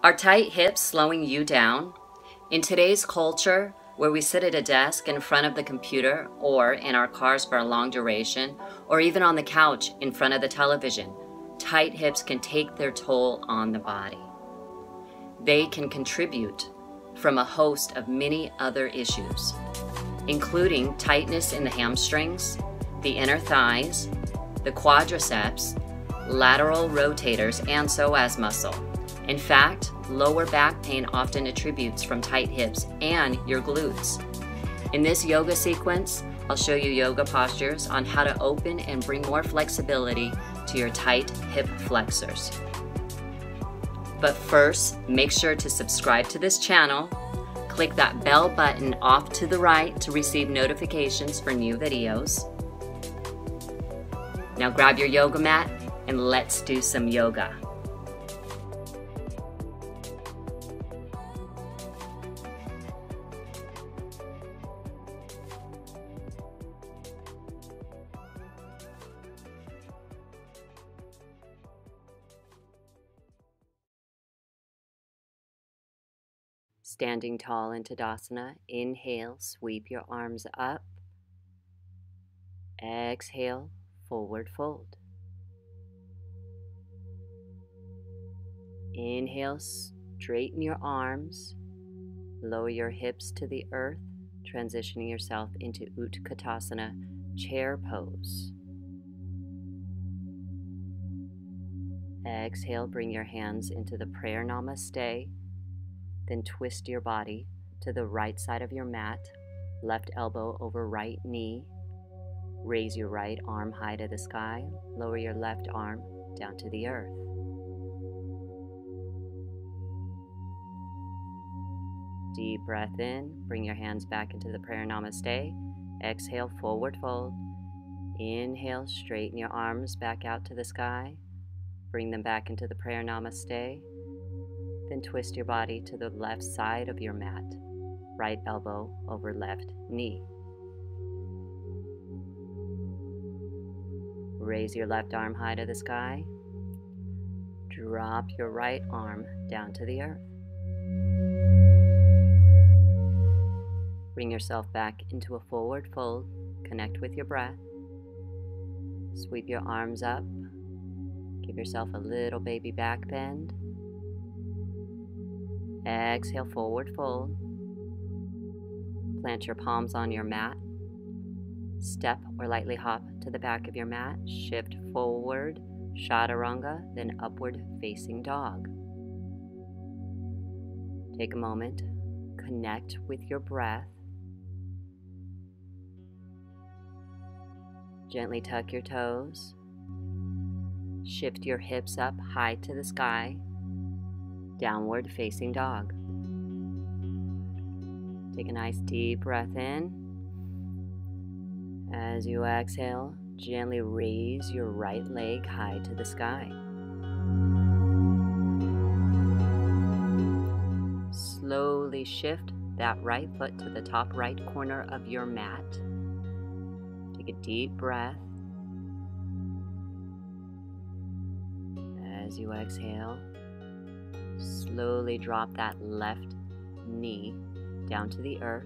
Are tight hips slowing you down? In today's culture, where we sit at a desk in front of the computer or in our cars for a long duration, or even on the couch in front of the television, tight hips can take their toll on the body. They can contribute from a host of many other issues, including tightness in the hamstrings, the inner thighs, the quadriceps, lateral rotators, and psoas muscle. In fact, lower back pain often attributes from tight hips and your glutes. In this yoga sequence, I'll show you yoga postures on how to open and bring more flexibility to your tight hip flexors. But first, make sure to subscribe to this channel. Click that bell button off to the right to receive notifications for new videos. Now grab your yoga mat and let's do some yoga. Standing tall in Tadasana, inhale, sweep your arms up. Exhale, forward fold. Inhale, straighten your arms. Lower your hips to the earth, transitioning yourself into Utkatasana, chair pose. Exhale, bring your hands into the prayer namaste. Then twist your body to the right side of your mat, left elbow over right knee. Raise your right arm high to the sky, lower your left arm down to the earth. Deep breath in, bring your hands back into the prayer namaste. Exhale, forward fold. Inhale, straighten your arms back out to the sky. Bring them back into the prayer namaste. Then twist your body to the left side of your mat, right elbow over left knee. Raise your left arm high to the sky. Drop your right arm down to the earth. Bring yourself back into a forward fold. Connect with your breath. Sweep your arms up. Give yourself a little baby back bend. Exhale, forward fold. Plant your palms on your mat. Step or lightly hop to the back of your mat. Shift forward, chaturanga, then upward facing dog. Take a moment, connect with your breath. Gently tuck your toes. Shift your hips up high to the sky. Downward facing dog. Take a nice deep breath in. As you exhale, gently raise your right leg high to the sky. Slowly shift that right foot to the top right corner of your mat. Take a deep breath. As you exhale, slowly drop that left knee down to the earth.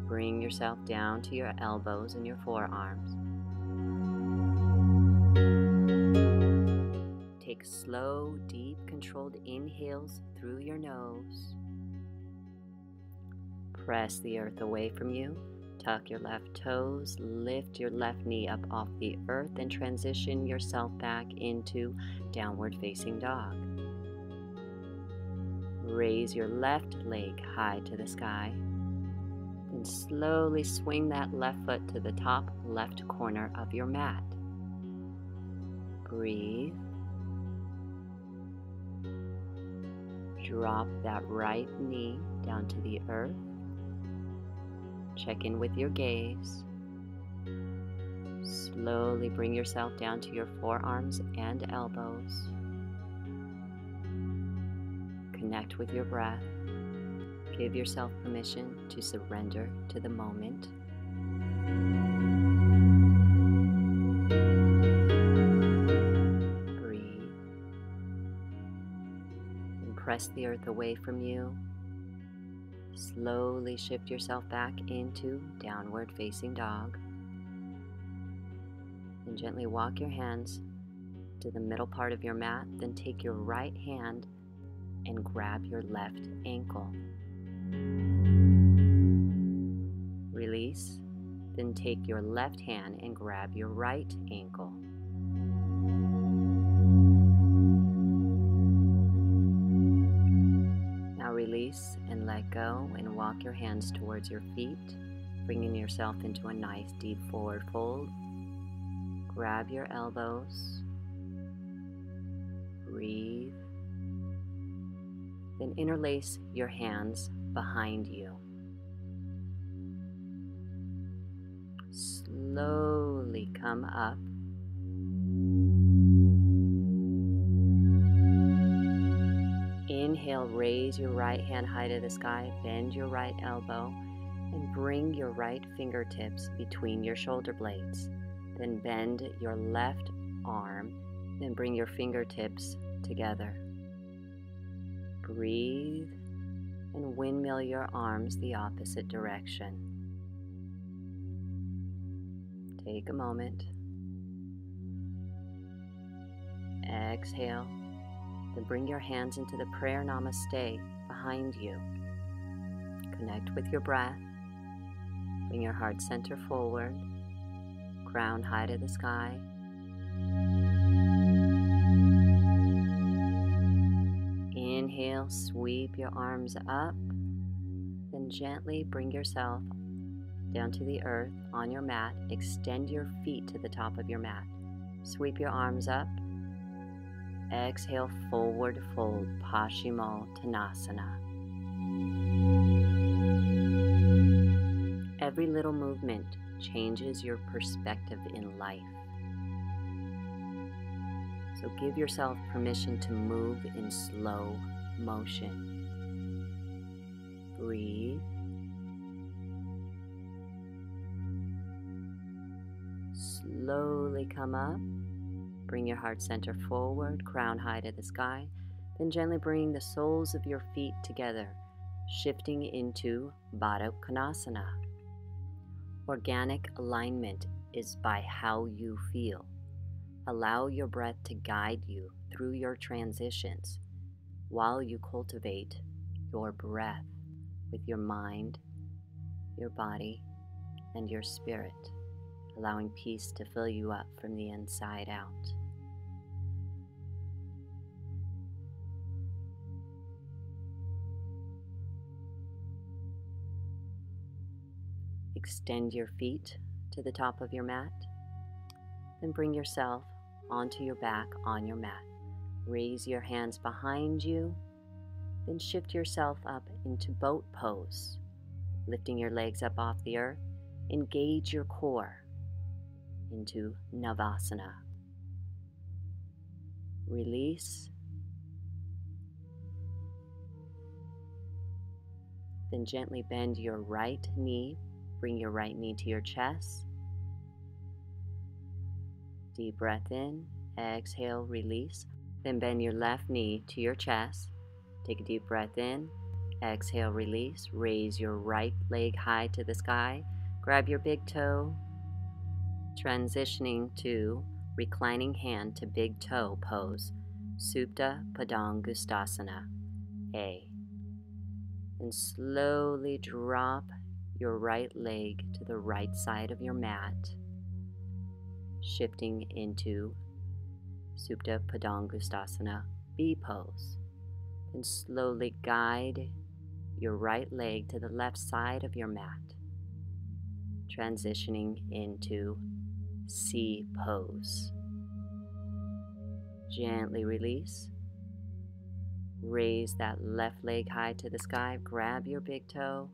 Bring yourself down to your elbows and your forearms. Take slow, deep, controlled inhales through your nose. Press the earth away from you. Tuck your left toes, lift your left knee up off the earth, and transition yourself back into downward facing dog. Raise your left leg high to the sky. Then slowly swing that left foot to the top left corner of your mat. Breathe. Drop that right knee down to the earth. Check in with your gaze. Slowly bring yourself down to your forearms and elbows. Connect with your breath. Give yourself permission to surrender to the moment. press the earth away from you. Slowly shift yourself back into downward facing dog. And gently walk your hands to the middle part of your mat. Then take your right hand and grab your left ankle. Release. Then take your left hand and grab your right ankle. Now release and let go and walk your hands towards your feet, bringing yourself into a nice deep forward fold. Grab your elbows. Breathe. Then interlace your hands behind you. Slowly come up. Inhale, raise your right hand high to the sky, bend your right elbow, and bring your right fingertips between your shoulder blades. Then bend your left arm, then bring your fingertips together. Breathe and windmill your arms the opposite direction. Take a moment. Exhale. Then bring your hands into the prayer namaste behind you. Connect with your breath. Bring your heart center forward. Crown high to the sky. Inhale, sweep your arms up. Then gently bring yourself down to the earth on your mat. Extend your feet to the top of your mat. Sweep your arms up. Exhale, forward fold, Paschimottanasana. Every little movement changes your perspective in life. So give yourself permission to move in slow motion. Breathe. Slowly come up. Bring your heart center forward, crown high to the sky. Then gently bring the soles of your feet together, shifting into Baddha Konasana. Organic alignment is by how you feel. Allow your breath to guide you through your transitions while you cultivate your breath with your mind, your body, and your spirit, allowing peace to fill you up from the inside out. Extend your feet to the top of your mat. Then bring yourself onto your back on your mat. Raise your hands behind you. Then shift yourself up into boat pose, lifting your legs up off the earth. Engage your core into Navasana. Release. Then gently bend your right knee. Bring your right knee to your chest. Deep breath in. Exhale, release. Then bend your left knee to your chest. Take a deep breath in. Exhale, release. Raise your right leg high to the sky. Grab your big toe. Transitioning to reclining hand to big toe pose. Supta Padangustasana. A. And slowly drop your right leg to the right side of your mat, shifting into Supta Padangustasana B pose. Then slowly guide your right leg to the left side of your mat, transitioning into C pose. Gently release. Raise that left leg high to the sky. Grab your big toe.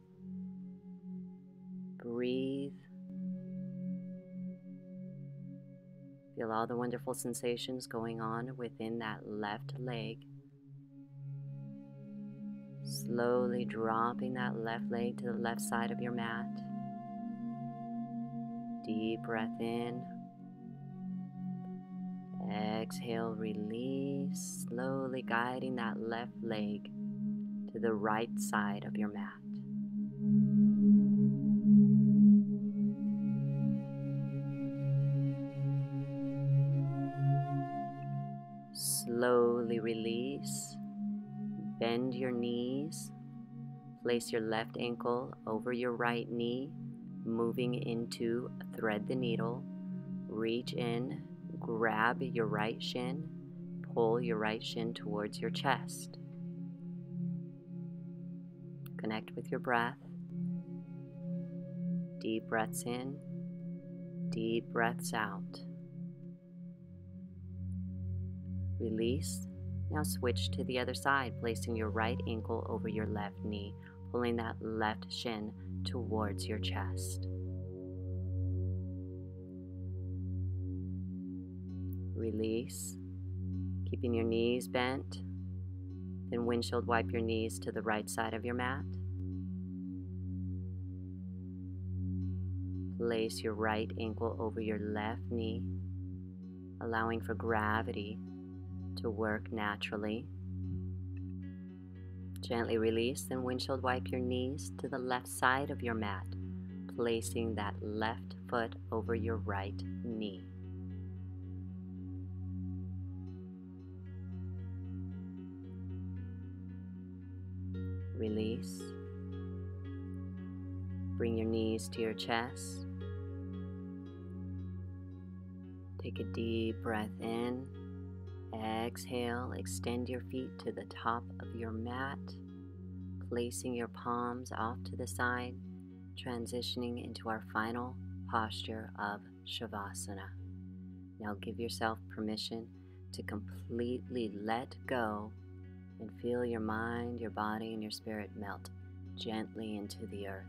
Breathe. Feel all the wonderful sensations going on within that left leg. Slowly dropping that left leg to the left side of your mat. Deep breath in. Exhale, release. Slowly guiding that left leg to the right side of your mat. Slowly release. Bend your knees. Place your left ankle over your right knee, moving into thread the needle. Reach in, grab your right shin, pull your right shin towards your chest. Connect with your breath. Deep breaths in, deep breaths out. Release. Now switch to the other side, placing your right ankle over your left knee, pulling that left shin towards your chest. Release, keeping your knees bent. Then windshield wipe your knees to the right side of your mat. Place your right ankle over your left knee, allowing for gravity to work naturally. Gently release, then windshield wipe your knees to the left side of your mat, placing that left foot over your right knee. Release. Bring your knees to your chest. Take a deep breath in. Exhale, extend your feet to the top of your mat, placing your palms off to the side, transitioning into our final posture of Shavasana. Now give yourself permission to completely let go and feel your mind, your body, and your spirit melt gently into the earth,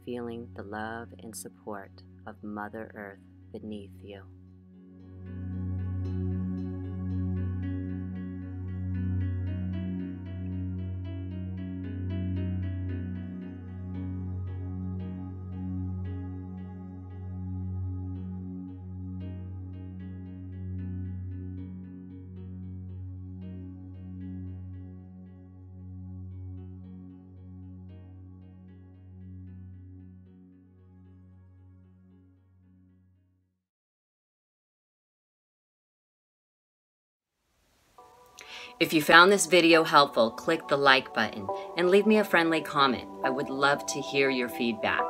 feeling the love and support of Mother Earth beneath you. If you found this video helpful, click the like button and leave me a friendly comment. I would love to hear your feedback.